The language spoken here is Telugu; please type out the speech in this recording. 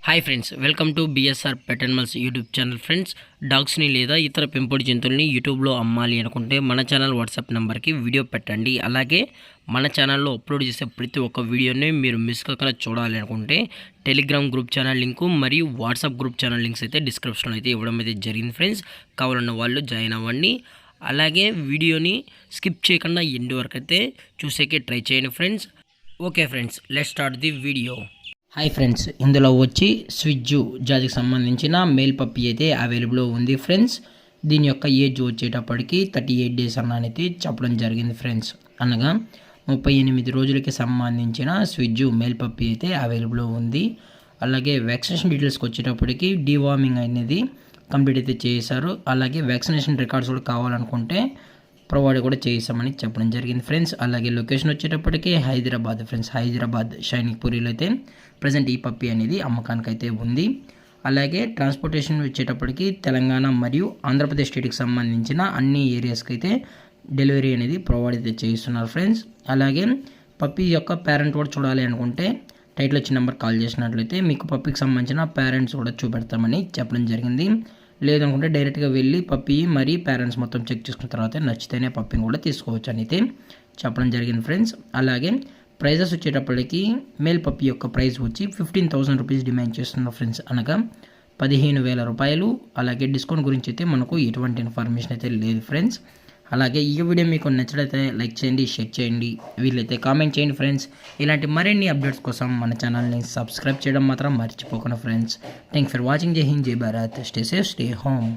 Hi friends, welcome to BSR pet animals YouTube channel. Friends, డాగ్స్ని లేదా ఇతర పెంపుడు జంతువుల్ని యూట్యూబ్లో అమ్మాలి అనుకుంటే మన ఛానల్ వాట్సాప్ నెంబర్కి వీడియో పెట్టండి. అలాగే మన ఛానల్లో అప్లోడ్ చేసే ప్రతి ఒక్క వీడియోని మీరు మిస్ కాకుండా చూడాలి అనుకుంటే టెలిగ్రామ్ గ్రూప్ ఛానల్ లింకు మరియు వాట్సాప్ గ్రూప్ ఛానల్ లింక్స్ అయితే డిస్క్రిప్షన్లో అయితే ఇవ్వడం అయితే జరిగింది. ఫ్రెండ్స్, కావాలన్న వాళ్ళు జాయిన్ అవ్వండి. అలాగే వీడియోని స్కిప్ చేయకుండా ఎండ్ వరకు అయితే చూసేకే ట్రై చేయండి friends. Okay friends, let's start the video. Hi friends, ఇందులో వచ్చి స్విజ్జు జాతికి సంబంధించిన మేల్ పప్పీ అయితే అవైలబుల్ ఉంది ఫ్రెండ్స్. దీని యొక్క ఏజ్ వచ్చేటప్పటికి 38 డేస్ అన్నది చెప్పడం జరిగింది ఫ్రెండ్స్. అనగా 38 రోజులకి సంబంధించిన స్విజ్జు మేల్ పప్పీ అయితే అవైలబుల్ ఉంది. అలాగే వ్యాక్సినేషన్ డీటెయిల్స్కి వచ్చేటప్పటికి డీవార్మింగ్ అనేది కంప్లీట్ అయితే చేశారు. అలాగే వ్యాక్సినేషన్ రికార్డ్స్ కూడా కావాలనుకుంటే ప్రొవైడ్ కూడా చేసామని చెప్పడం జరిగింది ఫ్రెండ్స్. అలాగే లొకేషన్ వచ్చేటప్పటికి హైదరాబాద్ ఫ్రెండ్స్. హైదరాబాద్ షైనిక్పూరిలో అయితే ప్రజెంట్ ఈ పప్పీ అనేది అమ్మకానికి అయితే ఉంది. అలాగే ట్రాన్స్పోర్టేషన్ వచ్చేటప్పటికి తెలంగాణ మరియు ఆంధ్రప్రదేశ్ స్టేట్కి సంబంధించిన అన్ని ఏరియాస్కి అయితే డెలివరీ అనేది ప్రొవైడ్ అయితే చేస్తున్నారు ఫ్రెండ్స్. అలాగే పప్పీ యొక్క పేరెంట్ కూడా చూడాలి అనుకుంటే టైటిల్ వచ్చిన నెంబర్ కాల్ చేసినట్లయితే మీకు పప్పీకి సంబంధించిన పేరెంట్స్ కూడా చూపెడతామని చెప్పడం జరిగింది. లేదనుకుంటే డైరెక్ట్గా వెళ్ళి పప్పీ మరి పేరెంట్స్ మొత్తం చెక్ చేసుకున్న తర్వాత నచ్చితేనే పప్పీని కూడా తీసుకోవచ్చు అని అయితే చెప్పడం జరిగింది ఫ్రెండ్స్. అలాగే ప్రైజెస్ వచ్చేటప్పటికి మేల్ పప్పీ యొక్క ప్రైస్ వచ్చి 15,000 రూపీస్ డిమాండ్ చేస్తున్నారు ఫ్రెండ్స్. అనగా 15,000 రూపాయలు. అలాగే డిస్కౌంట్ గురించి అయితే మనకు ఎటువంటి ఇన్ఫర్మేషన్ అయితే లేదు ఫ్రెండ్స్. అలాగే ఈ వీడియో మీకు నచ్చినట్లయితే లైక్ చేయండి, షేర్ చేయండి, వీళ్ళైతే కామెంట్ చేయండి ఫ్రెండ్స్. ఇలాంటి మరిన్ని అప్డేట్స్ కోసం మన ఛానల్ని సబ్స్క్రైబ్ చేయడం మాత్రం మర్చిపోకండి ఫ్రెండ్స్. Thank for watching. జై హింద్, జై Bharat. Stay safe, stay home.